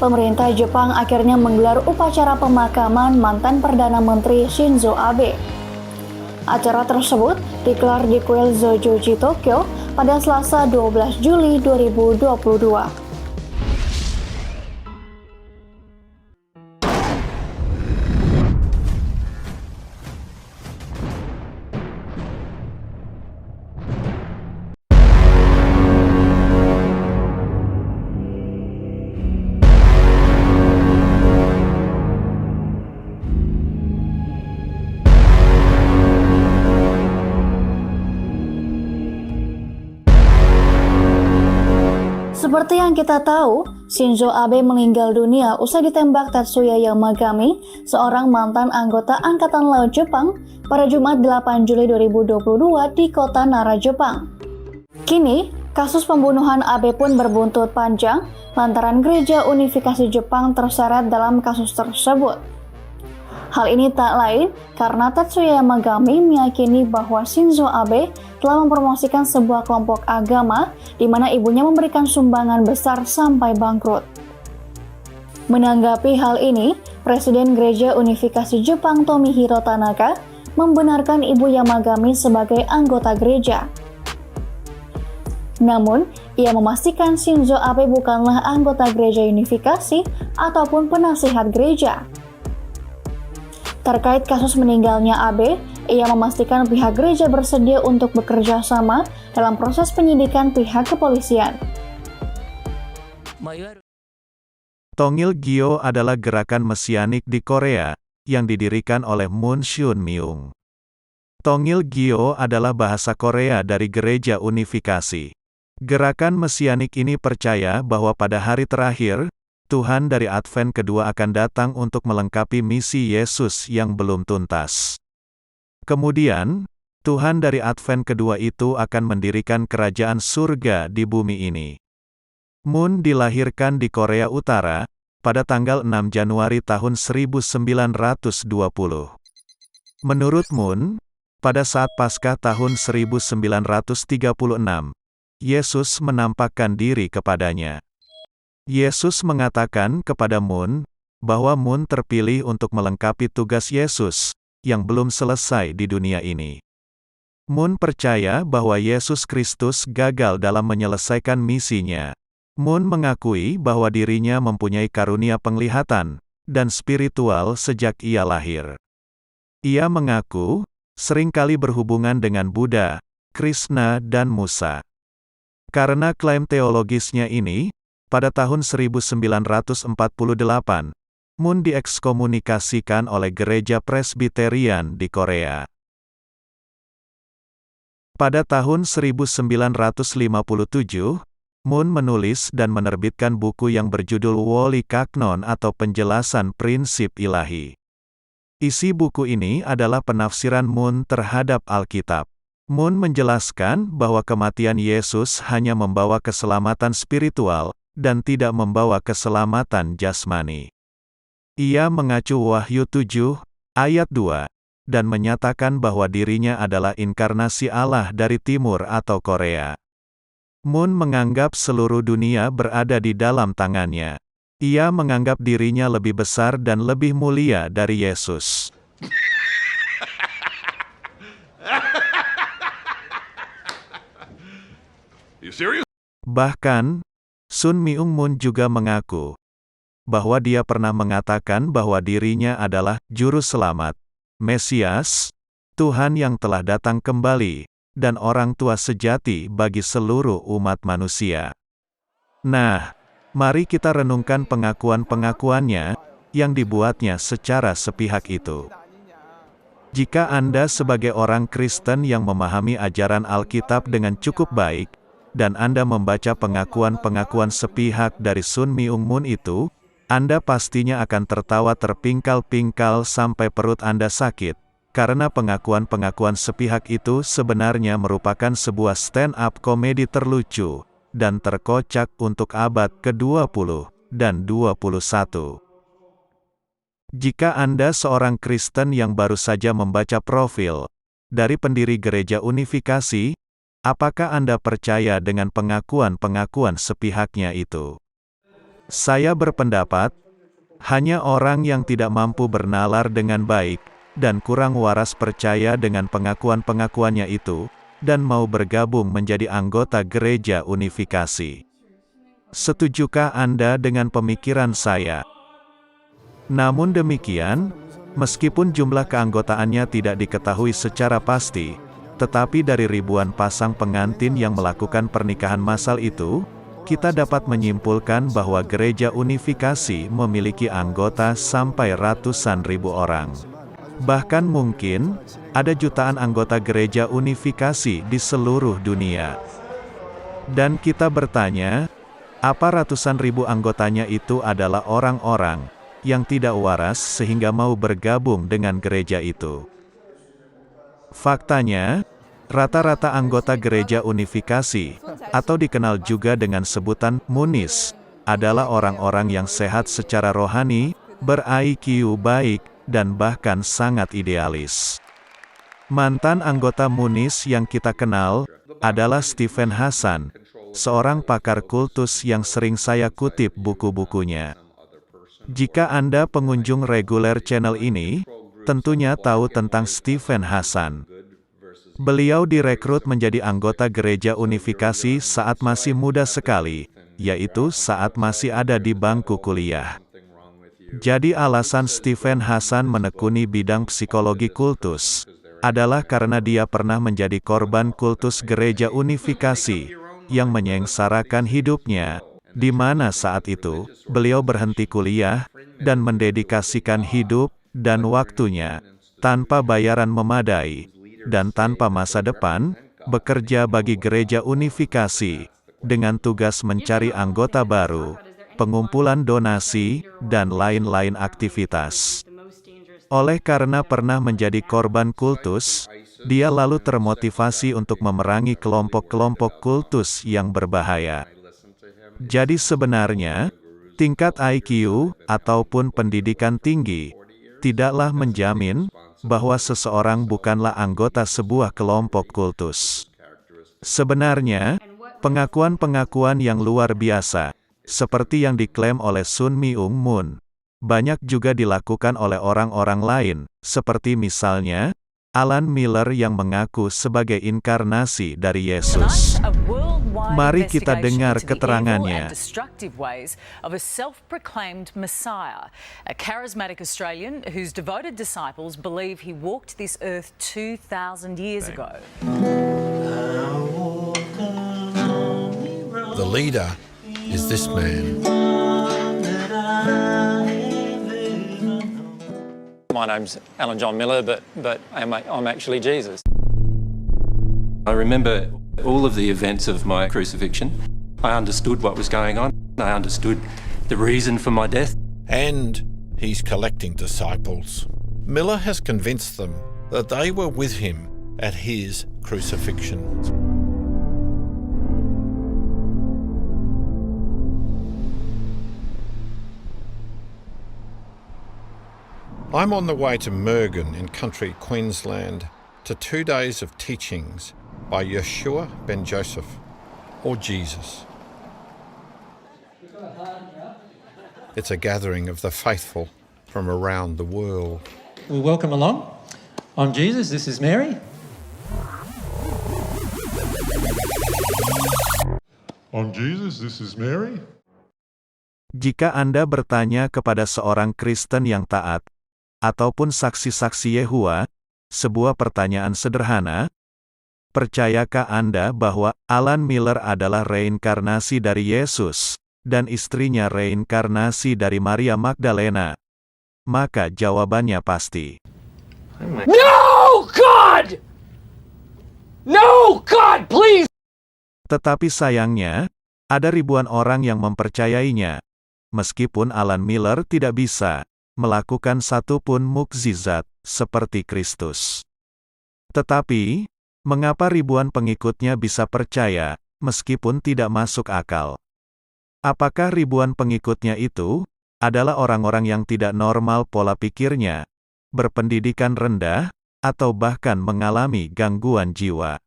pemerintah Jepang akhirnya menggelar upacara pemakaman mantan Perdana Menteri Shinzo Abe. Acara tersebut digelar di Kuil Zojoji, Tokyo pada Selasa 12 Juli 2022. Seperti yang kita tahu, Shinzo Abe meninggal dunia usai ditembak Tetsuya Yamagami, seorang mantan anggota Angkatan Laut Jepang, pada Jumat 8 Juli 2022 di kota Nara, Jepang. Kini, kasus pembunuhan Abe pun berbuntut panjang lantaran Gereja Unifikasi Jepang terseret dalam kasus tersebut. Hal ini tak lain karena Tetsuya Yamagami meyakini bahwa Shinzo Abe telah mempromosikan sebuah kelompok agama di mana ibunya memberikan sumbangan besar sampai bangkrut. Menanggapi hal ini, Presiden Gereja Unifikasi Jepang Tomihiro Tanaka membenarkan ibu Yamagami sebagai anggota gereja. Namun, ia memastikan Shinzo Abe bukanlah anggota Gereja Unifikasi ataupun penasihat gereja. Terkait kasus meninggalnya Abe, ia memastikan pihak gereja bersedia untuk bekerja sama dalam proses penyidikan pihak kepolisian. Tongil-gyo adalah gerakan mesianik di Korea, yang didirikan oleh Moon Shun-myung. Tongil-gyo adalah bahasa Korea dari Gereja Unifikasi. Gerakan mesianik ini percaya bahwa pada hari terakhir, Tuhan dari Advent kedua akan datang untuk melengkapi misi Yesus yang belum tuntas. Kemudian, Tuhan dari Advent kedua itu akan mendirikan kerajaan surga di bumi ini. Moon dilahirkan di Korea Utara, pada tanggal 6 Januari tahun 1920. Menurut Moon, pada saat Paskah tahun 1936, Yesus menampakkan diri kepadanya. Yesus mengatakan kepada Moon, bahwa Moon terpilih untuk melengkapi tugas Yesus, yang belum selesai di dunia ini. Moon percaya bahwa Yesus Kristus gagal dalam menyelesaikan misinya. Moon mengakui bahwa dirinya mempunyai karunia penglihatan, dan spiritual sejak ia lahir. Ia mengaku, seringkali berhubungan dengan Buddha, Krishna dan Musa. Karena klaim teologisnya ini, pada tahun 1948, Moon diekskomunikasikan oleh Gereja Presbiterian di Korea. Pada tahun 1957, Moon menulis dan menerbitkan buku yang berjudul Woli Kaknon atau Penjelasan Prinsip Ilahi. Isi buku ini adalah penafsiran Moon terhadap Alkitab. Moon menjelaskan bahwa kematian Yesus hanya membawa keselamatan spiritual, dan tidak membawa keselamatan jasmani. Ia mengacu Wahyu 7, ayat 2, dan menyatakan bahwa dirinya adalah inkarnasi Allah dari Timur atau Korea. Moon menganggap seluruh dunia berada di dalam tangannya. Ia menganggap dirinya lebih besar dan lebih mulia dari Yesus. Bahkan, Sun-myung Moon juga mengaku bahwa dia pernah mengatakan bahwa dirinya adalah Juru Selamat, Mesias, Tuhan yang telah datang kembali, dan orang tua sejati bagi seluruh umat manusia. Nah, mari kita renungkan pengakuan-pengakuannya yang dibuatnya secara sepihak itu. Jika Anda sebagai orang Kristen yang memahami ajaran Alkitab dengan cukup baik, dan Anda membaca pengakuan-pengakuan sepihak dari Sun-myung Moon itu, Anda pastinya akan tertawa terpingkal-pingkal sampai perut Anda sakit, karena pengakuan-pengakuan sepihak itu sebenarnya merupakan sebuah stand-up komedi terlucu, dan terkocak untuk abad ke-20 dan 21. Jika Anda seorang Kristen yang baru saja membaca profil dari pendiri Gereja Unifikasi, apakah Anda percaya dengan pengakuan-pengakuan sepihaknya itu? Saya berpendapat, hanya orang yang tidak mampu bernalar dengan baik, dan kurang waras percaya dengan pengakuan-pengakuannya itu, dan mau bergabung menjadi anggota gereja unifikasi. Setujukah Anda dengan pemikiran saya? Namun demikian, meskipun jumlah keanggotaannya tidak diketahui secara pasti, tetapi dari ribuan pasang pengantin yang melakukan pernikahan massal itu, kita dapat menyimpulkan bahwa gereja unifikasi memiliki anggota sampai ratusan ribu orang. Bahkan mungkin, ada jutaan anggota gereja unifikasi di seluruh dunia. Dan kita bertanya, apa ratusan ribu anggotanya itu adalah orang-orang yang tidak waras sehingga mau bergabung dengan gereja itu? Faktanya, rata-rata anggota gereja unifikasi, atau dikenal juga dengan sebutan munis, adalah orang-orang yang sehat secara rohani, ber-IQ baik, dan bahkan sangat idealis. Mantan anggota munis yang kita kenal adalah Stephen Hassan, seorang pakar kultus yang sering saya kutip buku-bukunya. Jika Anda pengunjung reguler channel ini, tentunya tahu tentang Stephen Hassan. Beliau direkrut menjadi anggota gereja unifikasi saat masih muda sekali, yaitu saat masih ada di bangku kuliah. Jadi alasan Stephen Hassan menekuni bidang psikologi kultus, adalah karena dia pernah menjadi korban kultus gereja unifikasi, yang menyengsarakan hidupnya, di mana saat itu, beliau berhenti kuliah, dan mendedikasikan hidup, dan waktunya, tanpa bayaran memadai, dan tanpa masa depan, bekerja bagi gereja unifikasi, dengan tugas mencari anggota baru, pengumpulan donasi, dan lain-lain aktivitas. Oleh karena pernah menjadi korban kultus, dia lalu termotivasi untuk memerangi kelompok-kelompok kultus yang berbahaya. Jadi sebenarnya, tingkat IQ, ataupun pendidikan tinggi, tidaklah menjamin, bahwa seseorang bukanlah anggota sebuah kelompok kultus. Sebenarnya, pengakuan-pengakuan yang luar biasa, seperti yang diklaim oleh Sun Myung Moon, banyak juga dilakukan oleh orang-orang lain, seperti misalnya, Alan Miller yang mengaku sebagai inkarnasi dari Yesus. Mari kita dengar keterangannya. Of a self-proclaimed Messiah, a charismatic Australian whose devoted disciples believe he walked this earth 2,000 years ago. The leader is this man. My name's Alan John Miller, but I'm actually Jesus. I remember all of the events of my crucifixion. I understood what was going on. I understood the reason for my death. And he's collecting disciples. Miller has convinced them that they were with him at his crucifixion. I'm on the way to Murgon in country Queensland to 2 days of teachings by Yeshua ben Joseph, or Jesus. It's a gathering of the faithful from around the world. Well, welcome along. I'm Jesus, this is Mary. I'm Jesus, this is Mary. Jika Anda bertanya kepada seorang Kristen yang taat, ataupun saksi-saksi Yehua, sebuah pertanyaan sederhana, percayakah Anda bahwa Alan Miller adalah reinkarnasi dari Yesus, dan istrinya reinkarnasi dari Maria Magdalena? Maka jawabannya pasti. No, God! No, God, please! Tetapi sayangnya, ada ribuan orang yang mempercayainya, meskipun Alan Miller tidak bisa melakukan satu pun mukjizat seperti Kristus. Tetapi, mengapa ribuan pengikutnya bisa percaya, meskipun tidak masuk akal? Apakah ribuan pengikutnya itu adalah orang-orang yang tidak normal pola pikirnya, berpendidikan rendah, atau bahkan mengalami gangguan jiwa?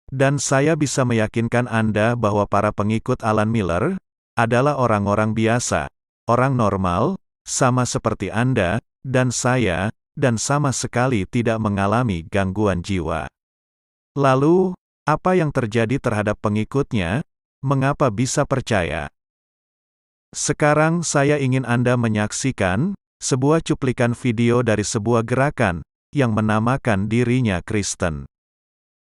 Dan saya bisa meyakinkan Anda bahwa para pengikut Alan Miller adalah orang-orang biasa, orang normal, sama seperti Anda dan saya, dan sama sekali tidak mengalami gangguan jiwa. Lalu, apa yang terjadi terhadap pengikutnya? Mengapa bisa percaya? Sekarang saya ingin Anda menyaksikan sebuah cuplikan video dari sebuah gerakan yang menamakan dirinya Kristen.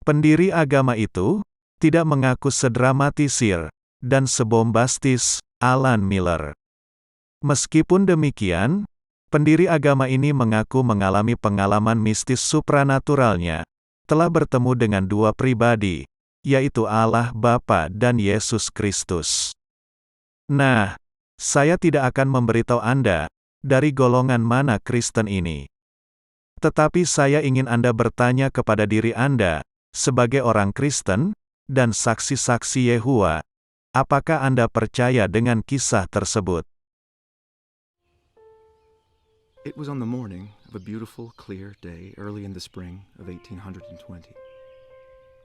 Pendiri agama itu tidak mengaku sedramatisir dan sebombastis Alan Miller. Meskipun demikian, pendiri agama ini mengaku mengalami pengalaman mistis supranaturalnya, telah bertemu dengan dua pribadi, yaitu Allah Bapa dan Yesus Kristus. Nah, saya tidak akan memberitahu Anda dari golongan mana Kristen ini. Tetapi saya ingin Anda bertanya kepada diri Anda, sebagai orang Kristen, dan saksi-saksi Yehova, apakah Anda percaya dengan kisah tersebut? It was on the morning of a beautiful, clear day early in the spring of 1820.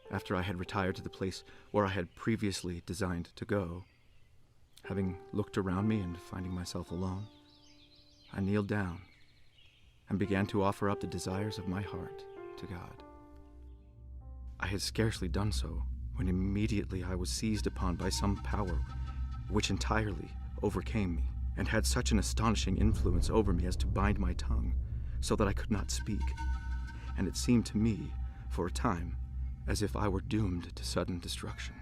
After I had retired to the place where I had previously designed to go, having looked around me and finding myself alone, I kneeled down and began to offer up the desires of my heart to God. I had scarcely done so when immediately I was seized upon by some power which entirely overcame me and had such an astonishing influence over me as to bind my tongue so that I could not speak. And it seemed to me, for a time, as if I were doomed to sudden destruction.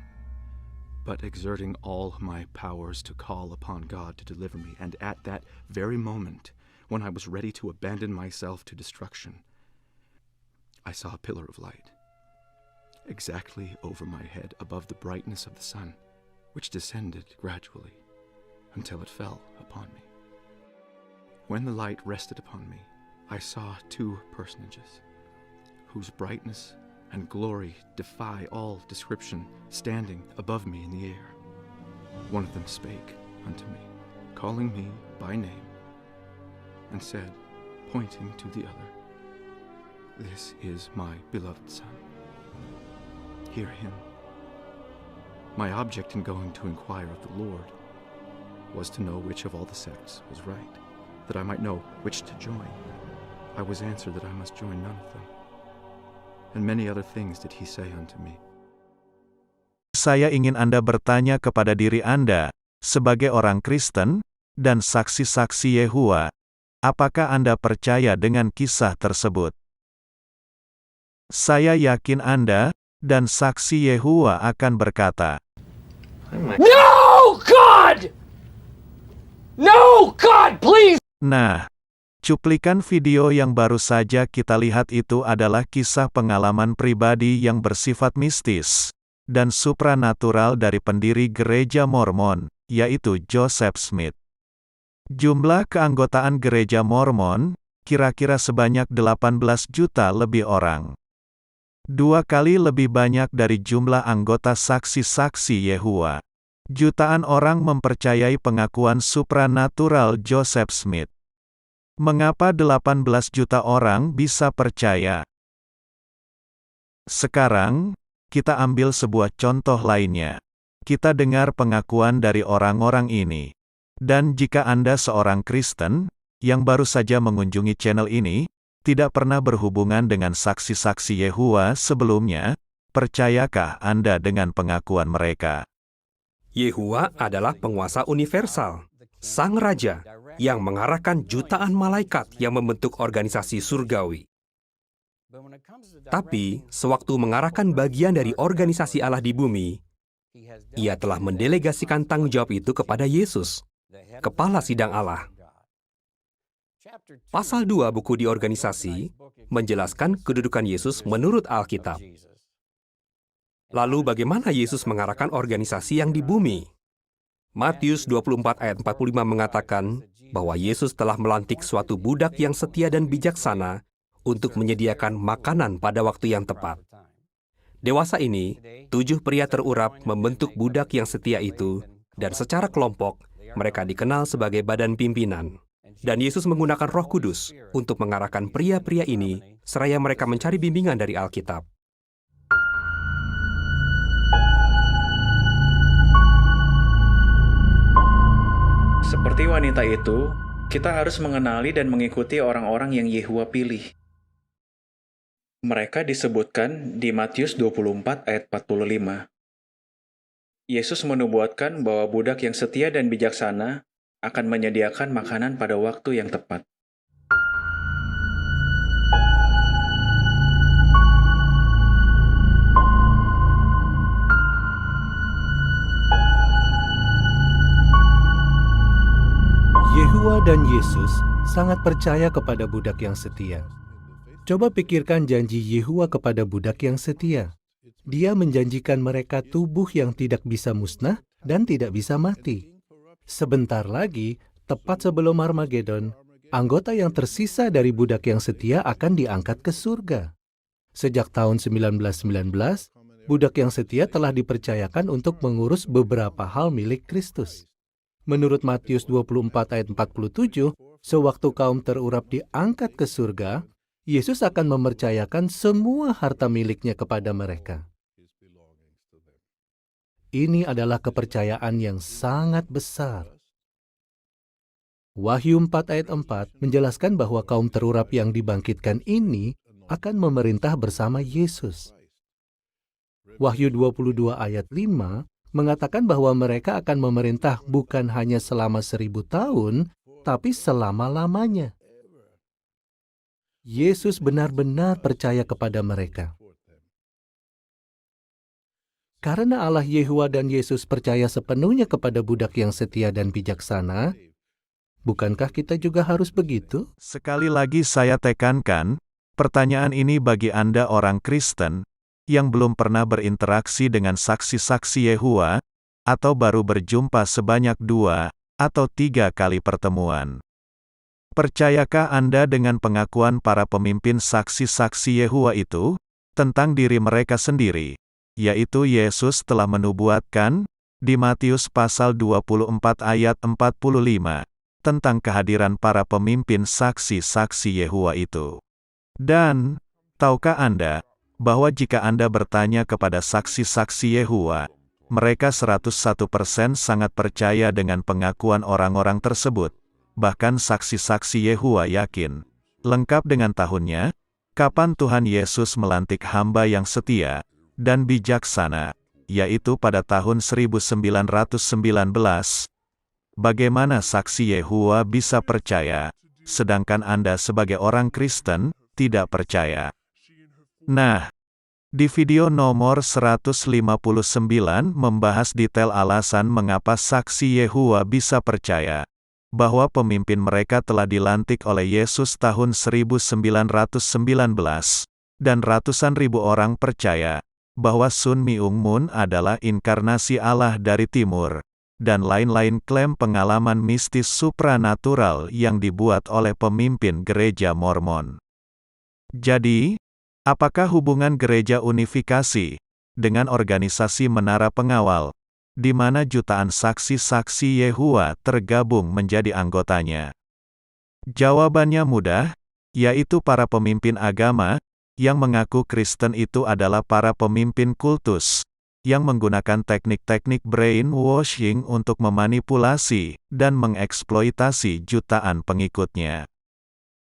But exerting all my powers to call upon God to deliver me, and at that very moment, when I was ready to abandon myself to destruction, I saw a pillar of light exactly over my head above the brightness of the sun, which descended gradually until it fell upon me. When the light rested upon me, I saw two personages, whose brightness and glory defy all description, standing above me in the air. One of them spake unto me, calling me by name, and said, pointing to the other, "This is my beloved Son. Hear him." My object in going to inquire of the Lord was to know which of all the sects was right, that I might know which to join. I was answered that I must join none of them. And many other things did he say unto me. Saya ingin Anda bertanya kepada diri Anda, sebagai orang Kristen, dan saksi-saksi Yehova, apakah Anda percaya dengan kisah tersebut? Saya yakin Anda, dan saksi Yehova akan berkata, No, God! No, God, please! Nah, cuplikan video yang baru saja kita lihat itu adalah kisah pengalaman pribadi yang bersifat mistis dan supranatural dari pendiri gereja Mormon, yaitu Joseph Smith. Jumlah keanggotaan gereja Mormon kira-kira sebanyak 18 juta lebih orang. 2 kali lebih banyak dari jumlah anggota saksi-saksi Yehova. Jutaan orang mempercayai pengakuan supranatural Joseph Smith. Mengapa 18 juta orang bisa percaya? Sekarang, kita ambil sebuah contoh lainnya. Kita dengar pengakuan dari orang-orang ini. Dan jika Anda seorang Kristen, yang baru saja mengunjungi channel ini, tidak pernah berhubungan dengan saksi-saksi Yehova sebelumnya, percayakah Anda dengan pengakuan mereka? Yehova adalah penguasa universal, Sang Raja, yang mengarahkan jutaan malaikat yang membentuk organisasi surgawi. Tapi, sewaktu mengarahkan bagian dari organisasi Allah di bumi, Ia telah mendelegasikan tanggung jawab itu kepada Yesus, Kepala Sidang Allah. Pasal 2 buku di organisasi menjelaskan kedudukan Yesus menurut Alkitab. Lalu bagaimana Yesus mengarahkan organisasi yang di bumi? Matius 24 ayat 45 mengatakan bahwa Yesus telah melantik suatu budak yang setia dan bijaksana untuk menyediakan makanan pada waktu yang tepat. Dewasa ini, 7 pria terurap membentuk budak yang setia itu, dan secara kelompok, mereka dikenal sebagai badan pimpinan. Dan Yesus menggunakan Roh Kudus untuk mengarahkan pria-pria ini, seraya mereka mencari bimbingan dari Alkitab. Seperti wanita itu, kita harus mengenali dan mengikuti orang-orang yang Yehua pilih. Mereka disebutkan di Matius 24 ayat 45. Yesus menubuatkan bahwa budak yang setia dan bijaksana akan menyediakan makanan pada waktu yang tepat. Yehua dan Yesus sangat percaya kepada budak yang setia. Coba pikirkan janji Yehua kepada budak yang setia. Dia menjanjikan mereka tubuh yang tidak bisa musnah dan tidak bisa mati. Sebentar lagi, tepat sebelum Armageddon, anggota yang tersisa dari budak yang setia akan diangkat ke surga. Sejak tahun 1919, budak yang setia telah dipercayakan untuk mengurus beberapa hal milik Kristus. Menurut Matius 24 ayat 47, sewaktu kaum terurap diangkat ke surga, Yesus akan mempercayakan semua harta miliknya kepada mereka. Ini adalah kepercayaan yang sangat besar. Wahyu 4 ayat 4 menjelaskan bahwa kaum terurap yang dibangkitkan ini akan memerintah bersama Yesus. Wahyu 22 ayat 5 mengatakan bahwa mereka akan memerintah bukan hanya selama 1000 tahun, tapi selama-lamanya. Yesus benar-benar percaya kepada mereka. Karena Allah Yehua dan Yesus percaya sepenuhnya kepada budak yang setia dan bijaksana, bukankah kita juga harus begitu? Sekali lagi saya tekankan, pertanyaan ini bagi Anda orang Kristen, yang belum pernah berinteraksi dengan saksi-saksi Yehua, atau baru berjumpa sebanyak 2 atau 3 kali pertemuan. Percayakah Anda dengan pengakuan para pemimpin saksi-saksi Yehua itu, tentang diri mereka sendiri, yaitu Yesus telah menubuatkan, di Matius pasal 24 ayat 45, tentang kehadiran para pemimpin saksi-saksi Yehua itu. Dan, tahukah Anda, bahwa jika Anda bertanya kepada saksi-saksi Yehua, mereka 101% sangat percaya dengan pengakuan orang-orang tersebut. Bahkan saksi-saksi Yehua yakin, lengkap dengan tahunnya, kapan Tuhan Yesus melantik hamba yang setia dan bijaksana, yaitu pada tahun 1919. Bagaimana saksi Yehua bisa percaya, sedangkan Anda sebagai orang Kristen tidak percaya? Nah, di video nomor 159 membahas detail alasan mengapa saksi Yehua bisa percaya bahwa pemimpin mereka telah dilantik oleh Yesus tahun 1919, dan ratusan ribu orang percaya bahwa Sun Myung Moon adalah inkarnasi Allah dari timur, dan lain-lain klaim pengalaman mistis supranatural yang dibuat oleh pemimpin gereja Mormon. Jadi, apakah hubungan gereja unifikasi dengan organisasi Menara Pengawal, di mana jutaan saksi-saksi Yehua tergabung menjadi anggotanya? Jawabannya mudah, yaitu para pemimpin agama yang mengaku Kristen itu adalah para pemimpin kultus yang menggunakan teknik-teknik brainwashing untuk memanipulasi dan mengeksploitasi jutaan pengikutnya.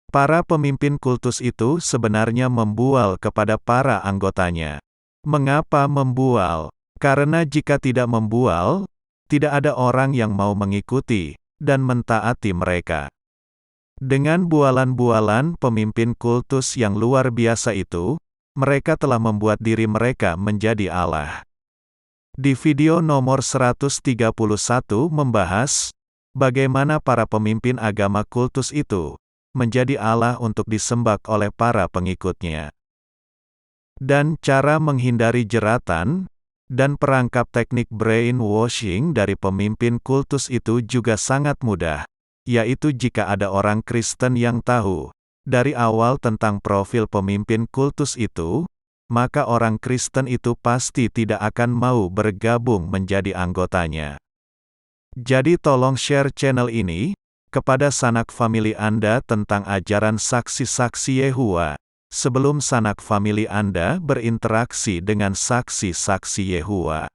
Para pemimpin kultus itu sebenarnya membual kepada para anggotanya. Mengapa membual? Karena jika tidak membual, tidak ada orang yang mau mengikuti dan mentaati mereka. Dengan bualan-bualan pemimpin kultus yang luar biasa itu, mereka telah membuat diri mereka menjadi Allah. Di video nomor 131 membahas bagaimana para pemimpin agama kultus itu menjadi Allah untuk disembah oleh para pengikutnya. Dan cara menghindari jeratan dan perangkap teknik brainwashing dari pemimpin kultus itu juga sangat mudah, yaitu jika ada orang Kristen yang tahu dari awal tentang profil pemimpin kultus itu, maka orang Kristen itu pasti tidak akan mau bergabung menjadi anggotanya. Jadi tolong share channel ini kepada sanak famili Anda tentang ajaran saksi-saksi Yehua, sebelum sanak famili Anda berinteraksi dengan saksi-saksi Yehua.